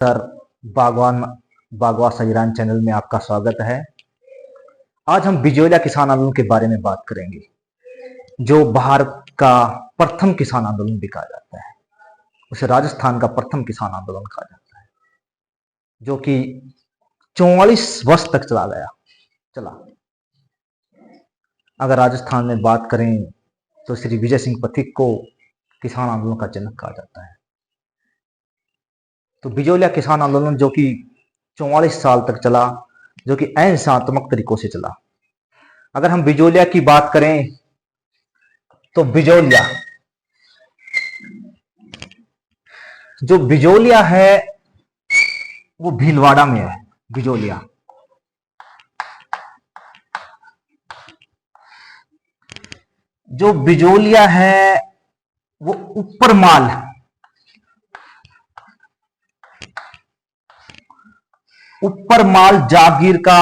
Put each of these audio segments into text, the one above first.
Sir बागवान बागवा सजरान channel में आपका स्वागत है। आज हम बिजोलिया किसान आंदोलन के बारे में बात करेंगे, जो भारत का प्रथम किसान आंदोलन भी कहा जाता है। उसे राजस्थान का प्रथम किसान आंदोलन कहा जाता है, जो कि 44 वर्ष तक चला। अगर राजस्थान में बात करें तो श्री विजय सिंह पथिक को किसान आंदोलन का जनक कहा जाता है। तो बिजोलिया किसान आंदोलन जो कि 44 साल तक चला, जो कि अहिंसात्मक तरीकों से चला। अगर हम बिजोलिया की बात करें तो बिजोलिया है वो भीलवाड़ा में है। बिजोलिया है वो ऊपर माल जागीर का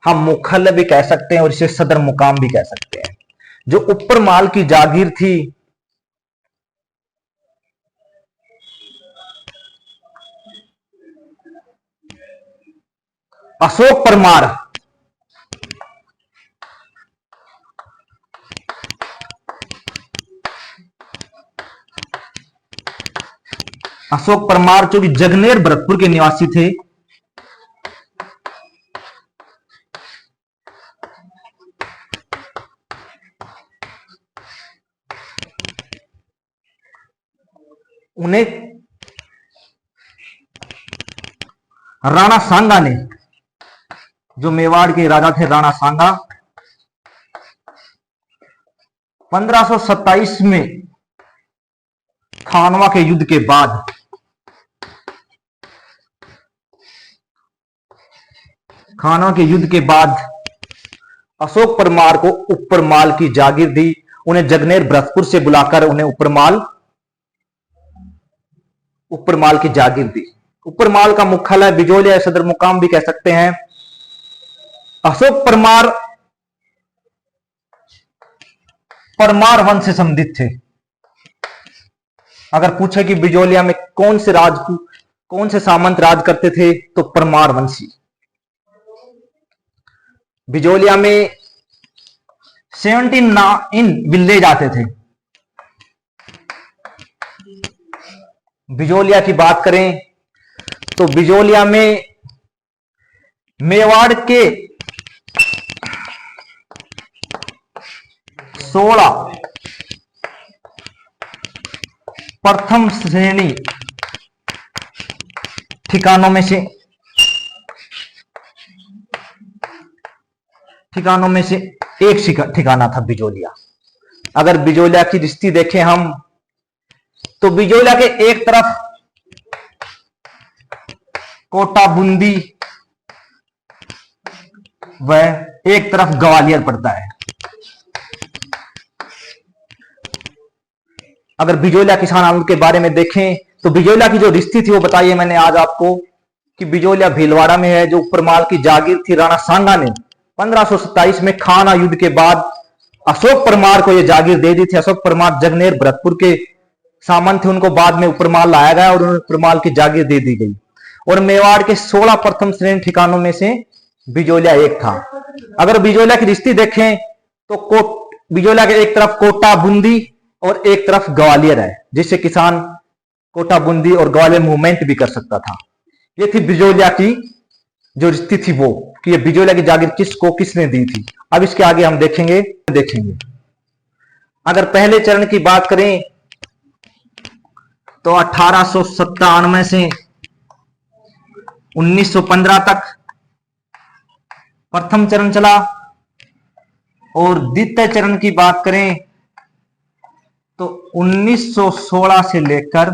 हम मुख्यालय भी कह सकते हैं और इसे सदर मुकाम भी कह सकते हैं। जो ऊपर माल की जागीर थी, अशोक परमार जो कि जगनेर भरतपुर के निवासी थे, उन्हें राणा सांगा ने, जो मेवाड़ के राजा थे राणा सांगा, 1527 में खानवा के युद्ध के बाद अशोक परमार को ऊपर माल की जागीर दी। उन्हें जगनेर भरतपुर से बुलाकर उन्हें ऊपर माल की जागीर दी। ऊपर माल का मुख्यालय बिजोलिया सदर मुकाम भी कह सकते हैं। अशोक परमार वंश से संबंधित थे। अगर पूछे कि बिजोलिया में कौन से सामंत राज करते थे, तो परमार वंशी। बिजोलिया में 79 विलेज आते थे। बिजोलिया की बात करें तो बिजोलिया में मेवाड़ के 16 प्रथम श्रेणी ठिकानों में से एक ठिकाना था बिजोलिया। अगर बिजोलिया की रिश्ती देखें हम, तो बिजोलिया के एक तरफ कोटा बूंदी व एक तरफ ग्वालियर पड़ता है। अगर बिजोलिया किसान आंदोलन के बारे में देखें तो बिजोलिया की जो रिश्ती थी वो बताइए मैंने आज आपको कि बिजोलिया भीलवाड़ा में है। जो ऊपर माल की जागीर थी, राणा सांगा ने 1527 में खाना युद्ध के बाद अशोक परमार को यह जागीर दे दी थी। अशोक परमार जगनेर भरतपुर के सामंत थे, उनको बाद में ऊपर माल लाया गया और उन्हें ऊपर माल की जागीर दे दी गई। और मेवाड़ के 16 प्रथम श्रेणी ठिकानों में से बिजोलिया एक था। अगर बिजोलिया की रिश्ती देखें तो बिजोलिया के एक तरफ कोटा बूंदी और एक तरफ ग्वालियर है, जिससे किसान कोटा बूंदी और ग्वालियर मूवमेंट भी कर सकता था। ये थी बिजोलिया की जो रिश्ती थी वो, कि ये बिजोलिया की जागीर किसने दी थी। अब इसके आगे हम देखेंगे। अगर पहले चरण की बात करें तो 1897 से 1915 तक प्रथम चरण चला, और द्वितीय चरण की बात करें तो 1916 से लेकर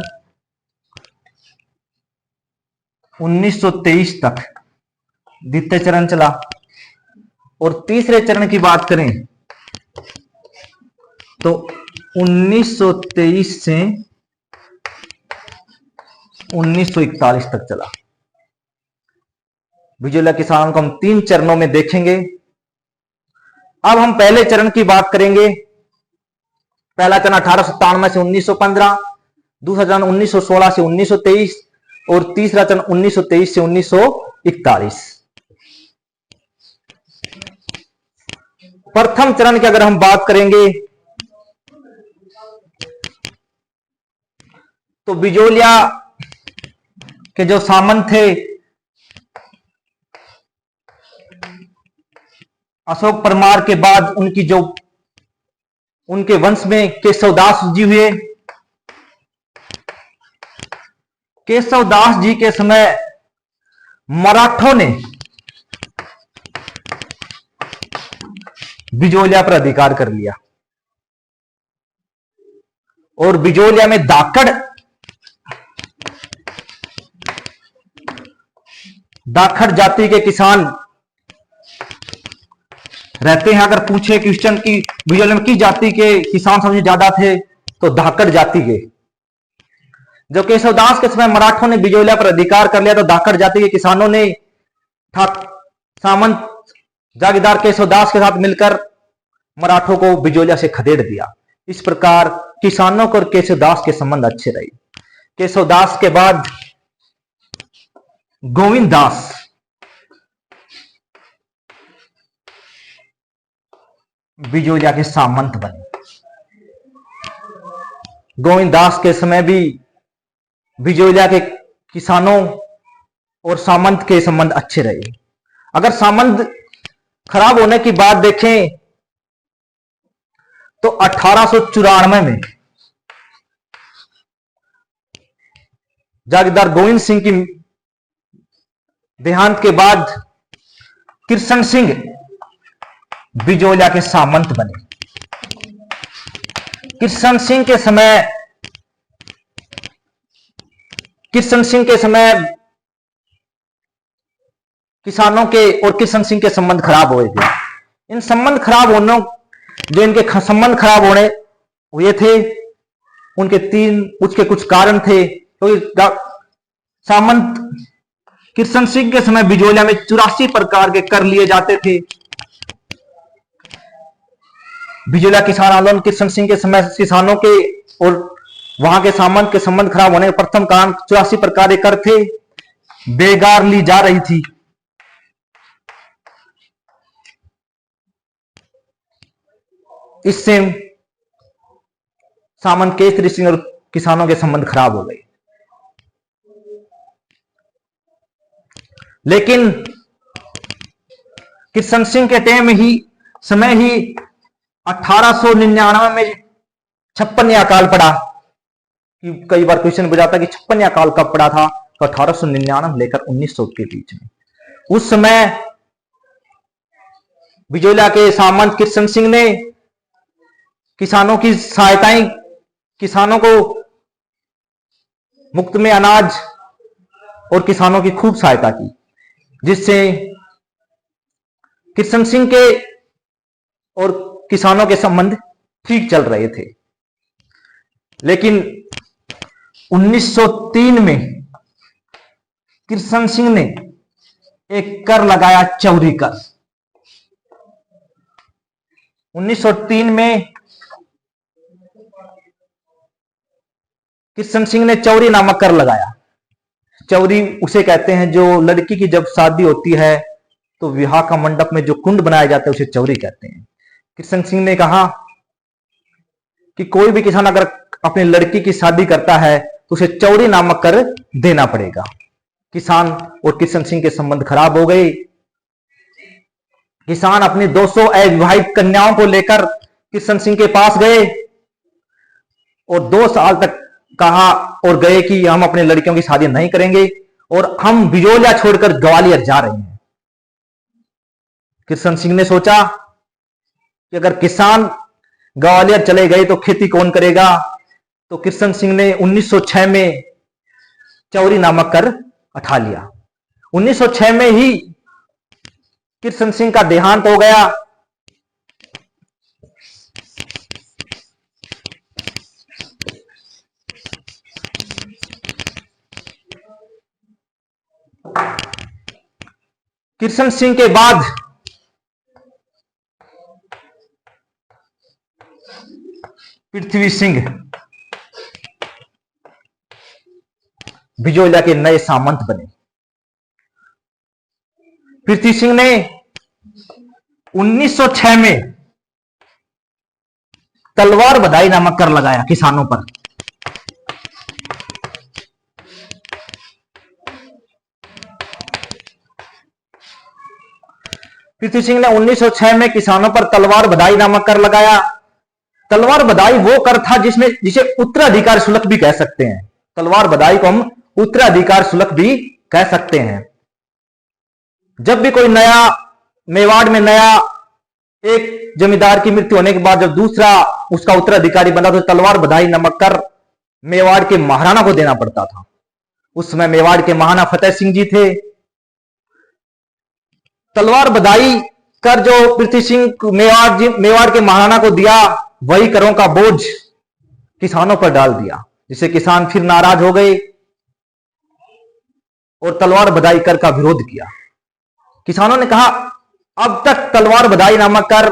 1923 तक द्वितीय चरण चला। और तीसरे चरण की बात करें तो 1923 से 1941 तक चला। बिजोलिया किसान को हम 3 चरणों में देखेंगे। अब हम पहले चरण की बात करेंगे। पहला चरण 1897 से 1915, दूसरा चरण 1916 से 1923 और तीसरा चरण 1923 से 1941। प्रथम चरण की अगर हम बात करेंगे तो बिजोलिया के जो सामंत थे अशोक परमार के बाद उनके वंश में केशवदास जी हुए। केशवदास जी के समय मराठों ने बिजोलिया पर अधिकार कर लिया और बिजोलिया में दाखड़ जाति के किसान रहते हैं। अगर पूछे क्वेश्चन की बिजोलिया में किस जाति के किसान सबसे ज्यादा थे तो धाकड़ जाति के। जब केशवदास के समय मराठों ने बिजोलिया पर अधिकार कर लिया तो धाकड़ जाति के किसानों ने सामंत जागीरदार केशवदास के साथ मिलकर मराठों को बिजोलिया से खदेड़ दिया। इस प्रकार किसानों को और केशवदास के संबंध अच्छे रहे। केशवदास के बाद गोविंद दास बिजोलिया के सामंत बने। गोविंद दास के समय भी बिजोलिया के किसानों और सामंत के संबंध अच्छे रहे। अगर सामंत खराब होने की बात देखें तो 1894 में जागीरदार गोविंद सिंह की देहांत के बाद कृष्ण सिंह बिजोलिया के सामंत बने। कृष्ण सिंह के समय किसानों के और कृष्ण सिंह के संबंध खराब हो गए। इन संबंध खराब होने जो इनके संबंध खराब होने हुए थे उसके कुछ कारण थे। तो सामंत कृष्ण सिंह के समय बिजोलिया में 84 प्रकार के कर लिए जाते थे। बिजोलिया किसान आंदोलन कृष्ण सिंह के समय किसानों के और वहां के सामंत के संबंध खराब होने का प्रथम कारण 84 प्रकार के कर थे। बेगार ली जा रही थी। इससे सामंत केसरी सिंह और किसानों के संबंध खराब हो गए। लेकिन कृष्ण सिंह के समय ही 1899 में 56 अकाल पड़ा। कई बार क्वेश्चन बुझाता कि 56 अकाल कब पड़ा था, तो 1899 लेकर 1900 के बीच में। उस समय बिजोलिया के सामंत कृष्ण सिंह ने किसानों की सहायताएं, किसानों को मुफ्त में अनाज और किसानों की खूब सहायता की, जिससे कृष्ण सिंह के और किसानों के संबंध ठीक चल रहे थे। लेकिन 1903 में कृष्ण सिंह ने एक कर लगाया, चौरी कर। 1903 में कृष्ण सिंह ने चौरी नामक कर लगाया। चौरी उसे कहते हैं जो लड़की की जब शादी होती है तो विवाह का मंडप में जो कुंड बनाया जाता है उसे चौरी कहते हैं। कृष्ण सिंह ने कहा कि कोई भी किसान अगर अपनी लड़की की शादी करता है तो उसे चौरी नामक कर देना पड़ेगा। किसान और कृष्ण सिंह के संबंध खराब हो गए। किसान अपनी 200 अविवाहित कन्याओं को लेकर कृष्ण सिंह के पास गए और 2 साल तक कहा और गए कि हम अपने लड़कियों की शादी नहीं करेंगे और हम बिजोलिया छोड़कर ग्वालियर जा रहे हैं। कृष्ण सिंह ने सोचा कि अगर किसान ग्वालियर चले गए तो खेती कौन करेगा। तो कृष्ण सिंह ने 1906 में चौरी नामक कर उठा लिया। 1906 में ही कृष्ण सिंह का देहांत हो गया। कृष्ण सिंह के बाद पृथ्वी सिंह बिजोलिया के नए सामंत बने। पृथ्वी सिंह ने 1906 में तलवार बधाई नामक कर लगाया किसानों पर। पृथ्वी सिंह ने 1906 में किसानों पर तलवार बधाई नामक कर लगाया। तलवार बधाई वो कर था जिसे उत्तराधिकार शुल्क भी कह सकते हैं। तलवार बधाई को हम उत्तराधिकार शुल्क भी कह सकते हैं। जब भी कोई नया मेवाड़ में नया एक जमींदार की मृत्यु होने के बाद जब दूसरा उसका उत्तराधिकारी बना तो तलवार बधाई नामक कर मेवाड़ के महाराणा को देना पड़ता था। उस समय मेवाड़ के महाराणा फतेह सिंह जी थे। तलवार बधाई कर जो पृथ्वी सिंह मेवाड़ के महाराणा को दिया, वही करों का बोझ किसानों पर डाल दिया, जिससे किसान फिर नाराज हो गए और तलवार बधाई कर का विरोध किया। किसानों ने कहा, अब तक तलवार बधाई नामक कर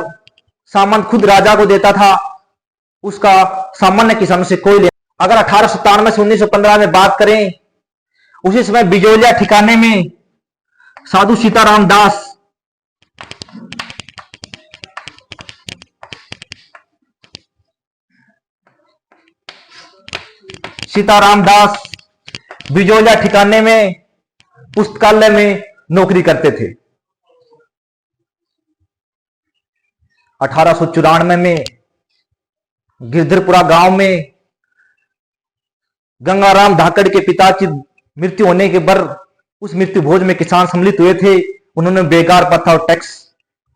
सामंत खुद राजा को देता था, उसका सामान्य किसानों से कोई ले। अगर 1897 से 1915 में बात करें, उसी समय बिजोलिया ठिकाने में साधु सीताराम दास बिजोलिया ठिकाने में पुस्तकालय में नौकरी करते थे। 1894 में गिरधरपुरा गांव में गंगाराम धाकड़ के पिता की मृत्यु होने के पर उस मृत्यु भोज में किसान सम्मिलित हुए थे। उन्होंने बेगार प्रथा और टैक्स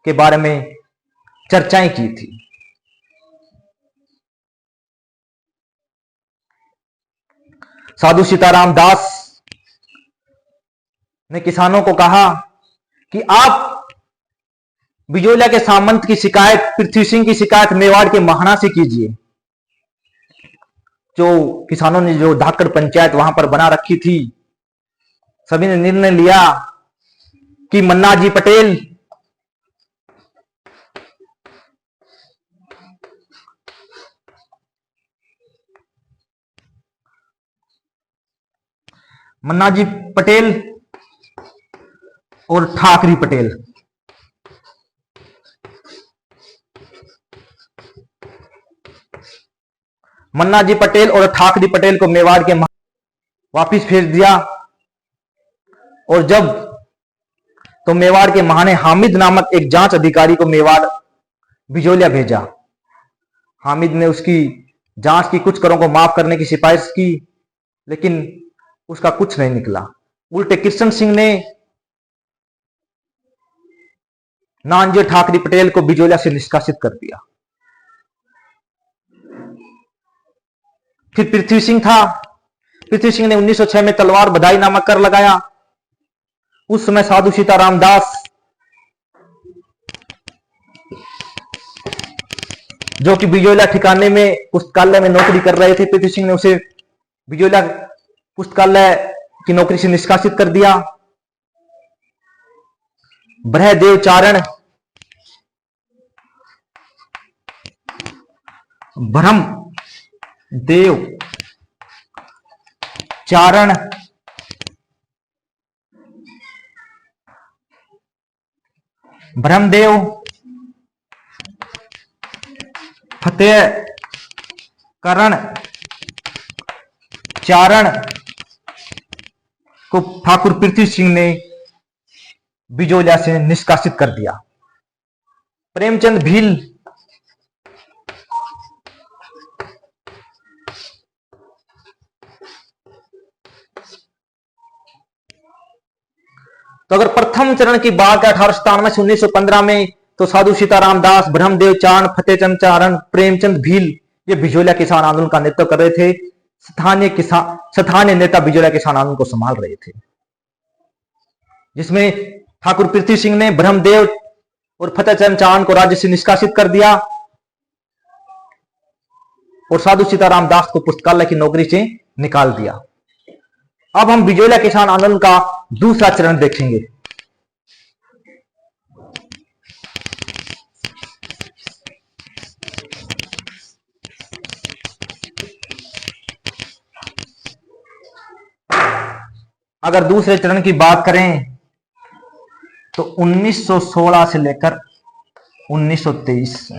के बारे में चर्चाएं की थी। साधु सीताराम दास ने किसानों को कहा कि आप बिजोलिया के सामंत की शिकायत, पृथ्वी सिंह की शिकायत मेवाड़ के महाराणा से कीजिए। जो किसानों ने जो धाकड़ पंचायत वहां पर बना रखी थी, सभी ने निर्णय लिया कि मन्ना जी पटेल और ठाकरी पटेल मन्ना जी पटेल और ठाकरी पटेल को मेवाड़ के वापिस भेज दिया। और जब तो मेवाड़ के महाने हामिद नामक एक जांच अधिकारी को मेवाड़ बिजोलिया भेजा। हामिद ने उसकी जांच की, कुछ करों को माफ करने की सिफारिश की, लेकिन उसका कुछ नहीं निकला। उल्टे कृष्ण सिंह ने नानजी ठाकरी पटेल को बिजोलिया से निष्कासित कर दिया। फिर पृथ्वी सिंह था। पृथ्वी सिंह ने 1906 में तलवार बधाई नामक कर लगाया। उस समय साधु सीताराम दास, जो कि बिजोलिया ठिकाने में पुस्तकालय में नौकरी कर रहे थे, पृथ्वी सिंह ने उसे बिजोलिया पुस्तकालय की नौकरी से निष्कासित कर दिया। ब्रहदेव चारण, ब्रह्मदेव चारण ब्रह्मदेव फतेह करण चारण को ठाकुर पृथ्वी सिंह ने बिजोलिया से निष्कासित कर दिया। प्रेमचंद भील तो अगर प्रथम चरण की बात है 1897 से 1915 में, तो साधु सीताराम दास, ब्रह्मदेव चारण, फतेहचंद चारण, प्रेमचंद भील ये बिजोलिया किसान आंदोलन का नेतृत्व कर रहे थे। स्थानीय नेता बिजोलिया किसान आंदोलन को संभाल रहे थे, जिसमें ठाकुर पृथ्वी सिंह ने ब्रह्मदेव और फतेहचंद चारण को राज्य से निष्कासित कर दिया और साधु सीताराम दास को पुस्तकालय की नौकरी से निकाल दिया। अब हम बिजोलिया किसान आंदोलन का दूसरा चरण देखेंगे। अगर दूसरे चरण की बात करें तो 1916 से लेकर 1923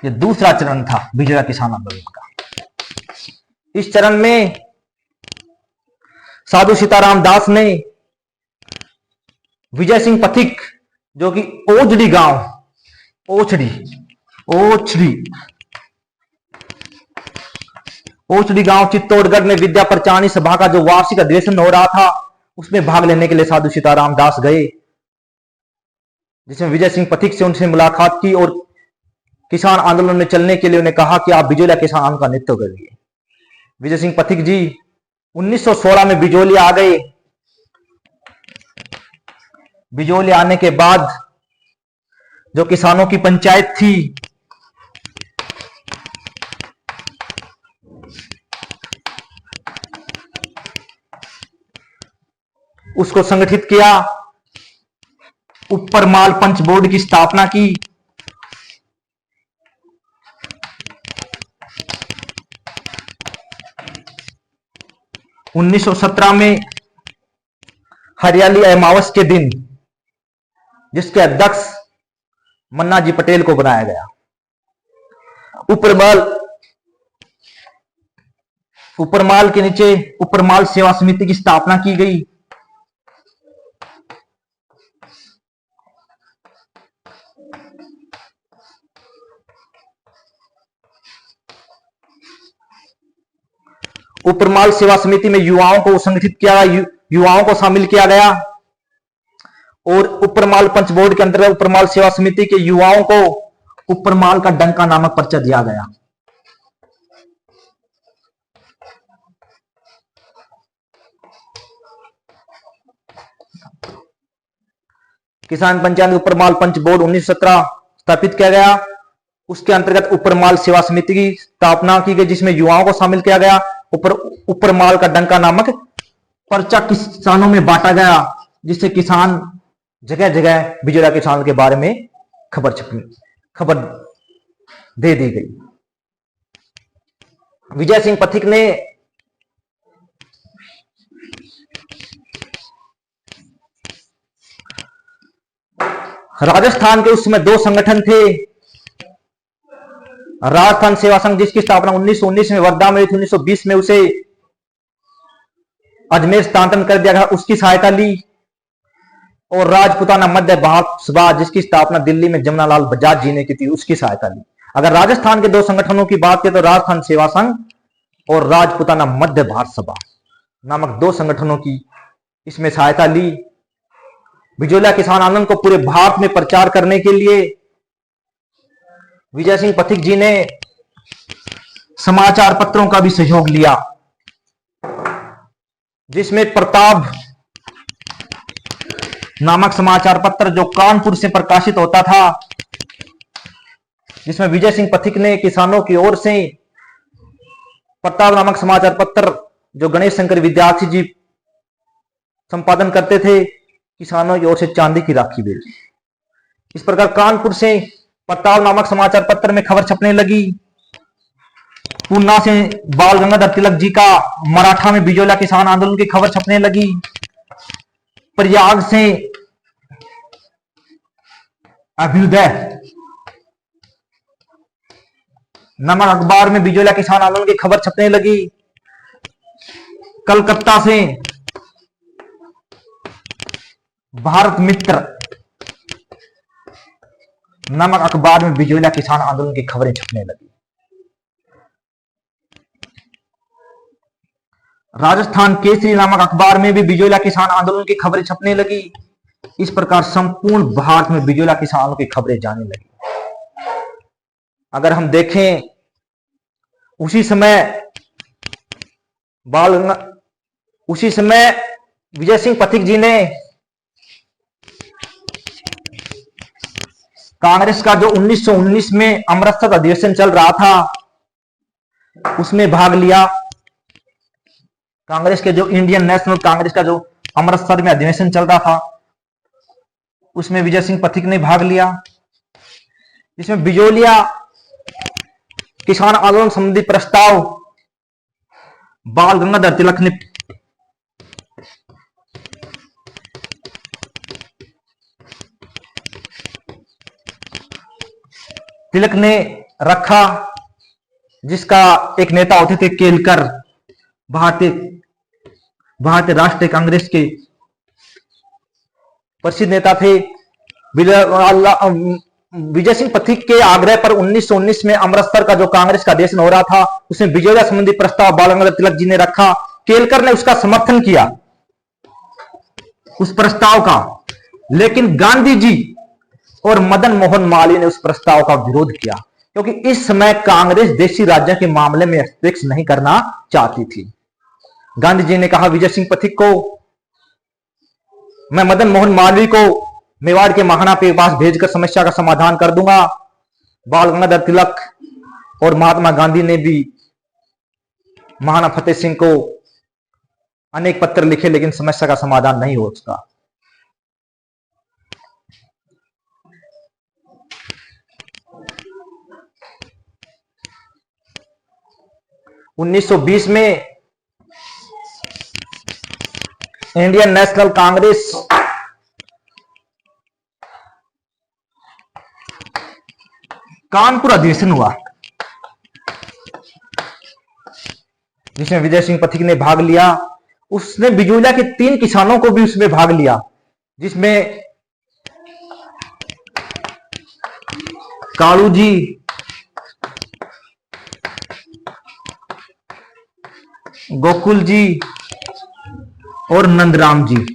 ये दूसरा चरण था बिजोया किसान आंदोलन का। इस चरण में साधु सीताराम दास ने विजय सिंह पथिक, जो कि ओछड़ी गांव ओछड़ी गांव चित्तौड़गढ़ में विद्या प्रचारणी सभा का जो वार्षिक अधिवेशन हो रहा था, उसमें भाग लेने के लिए साधु सीताराम दास गए, जिसमें विजय सिंह पथिक से उनसे मुलाकात की और किसान आंदोलन में चलने के लिए उन्हें कहा कि आप बिजोलिया किसान आंदोलन का नेतृत्व करिए। विजय सिंह पथिक जी 1916 में बिजोलिया आ गए। बिजोलिया आने के बाद जो किसानों की पंचायत थी, उसको संगठित किया, ऊपर माल पंच बोर्ड की स्थापना की। उन्नीस 1917 में हरियाली अमावस के दिन जिसके अध्यक्ष मन्ना जी पटेल को बनाया गया। ऊपरमाल के नीचे ऊपरमाल सेवा समिति की स्थापना की गई। ऊपरमाल सेवा समिति में युवाओं को संगठित किया गया, युवाओं को शामिल किया गया और ऊपरमाल पंच बोर्ड के अंतर्गत ऊपरमाल सेवा समिति के युवाओं को ऊपरमाल का डंका नामक पर्चा दिया गया। किसान पंचायत ऊपरमाल पंच बोर्ड 1917 स्थापित किया गया। उसके अंतर्गत ऊपरमाल सेवा समिति की स्थापना की गई, जिसमें युवाओं को शामिल किया गया। ऊपरमाल का डंका नामक पर्चा किसानों में बांटा गया, जिससे किसान जगह जगह बिजोलिया किसान के बारे में खबर दे दी गई। विजय सिंह पथिक ने राजस्थान के उस समय दो संगठन थे, राजस्थान सेवा संघ जिसकी स्थापना 1919 में वर्धा में हुई थी, 1920 में उसे अजमेर स्थानांतरण कर दिया गया, उसकी सहायता ली। और राजपुताना मध्य भारत सभा जिसकी स्थापना दिल्ली में जमनालाल बजाज जी ने की थी, उसकी सहायता ली। अगर राजस्थान के दो संगठनों की बात करें तो राजस्थान सेवा संघ और राजपुताना मध्य भारत सभा नामक दो संगठनों की इसमें सहायता ली। बिजोलिया किसान आंदोलन को पूरे भारत में प्रचार करने के लिए विजय सिंह पथिक जी ने समाचार पत्रों का भी सहयोग लिया, जिसमें प्रताप नामक समाचार पत्र जो कानपुर से प्रकाशित होता था, जिसमें विजय सिंह पथिक ने किसानों की ओर से प्रताप नामक समाचार पत्र जो गणेश शंकर विद्यार्थी जी संपादन करते थे, किसानों की ओर से चांदी की राखी भेजी। इस प्रकार कानपुर से प्रताप नामक समाचार पत्र में खबर छपने लगी। पूना से बाल गंगाधर तिलक जी का मराठा में बिजोलिया किसान आंदोलन की खबर छपने लगी। प्रयाग से अभ्युदय नामक अखबार में बिजोलिया किसान आंदोलन की खबर छपने लगी। कलकत्ता से भारत मित्र नामक अखबार में बिजोलिया किसान आंदोलन की खबरें छपने लगी। राजस्थान केसरी नामक अखबार में भी बिजोलिया किसान आंदोलन की खबरें छपने लगी। इस प्रकार संपूर्ण भारत में बिजोलिया किसान आंदोलन की खबरें जाने लगी। अगर हम देखें उसी समय विजय सिंह पथिक जी ने कांग्रेस का जो 1919 में अमृतसर अधिवेशन चल रहा था उसमें भाग लिया। कांग्रेस के जो इंडियन नेशनल कांग्रेस का जो अमृतसर में अधिवेशन चल रहा था उसमें विजय सिंह पथिक ने भाग लिया, जिसमें बिजोलिया किसान आंदोलन संबंधी प्रस्ताव बाल गंगाधर तिलक ने रखा, जिसका एक नेता होते थे केलकर, भारतीय राष्ट्रीय कांग्रेस के प्रसिद्ध नेता थे। विजय सिंह पथिक के आग्रह पर 1919 में अमृतसर का जो कांग्रेस का अधिवेशन हो रहा था, उसमें बिजोलिया संबंधी प्रस्ताव बाल गंगाधर तिलक जी ने रखा। केलकर ने उसका समर्थन किया, उस प्रस्ताव का, लेकिन गांधी जी और मदन मोहन मालवीय ने उस प्रस्ताव का विरोध किया, क्योंकि इस समय कांग्रेस देशी राज्यों के मामले में हस्तक्षेप नहीं करना चाहती थी। गांधी जी ने कहा विजय सिंह पथिक को, मैं मदन मोहन मालवीय को मेवाड़ के महाराणा के पास भेजकर समस्या का समाधान कर दूंगा। बाल गंगाधर तिलक और महात्मा गांधी ने भी महाराणा फतेह सिंह को अनेक पत्र लिखे, लेकिन समस्या का समाधान नहीं हो सका। उन्नीस सौ 20 में इंडियन नेशनल कांग्रेस कानपुर अधिवेशन हुआ, जिसमें विजय सिंह पथिक ने भाग लिया। उसने बिजोलिया के 3 किसानों को भी उसमें भाग लिया, जिसमें कालू जी, गोकुल जी और नंदराम जी।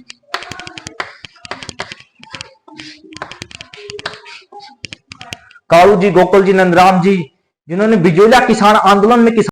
कालू जी, गोकुल जी, नंदराम जी, जिन्होंने बिजोलिया किसान आंदोलन में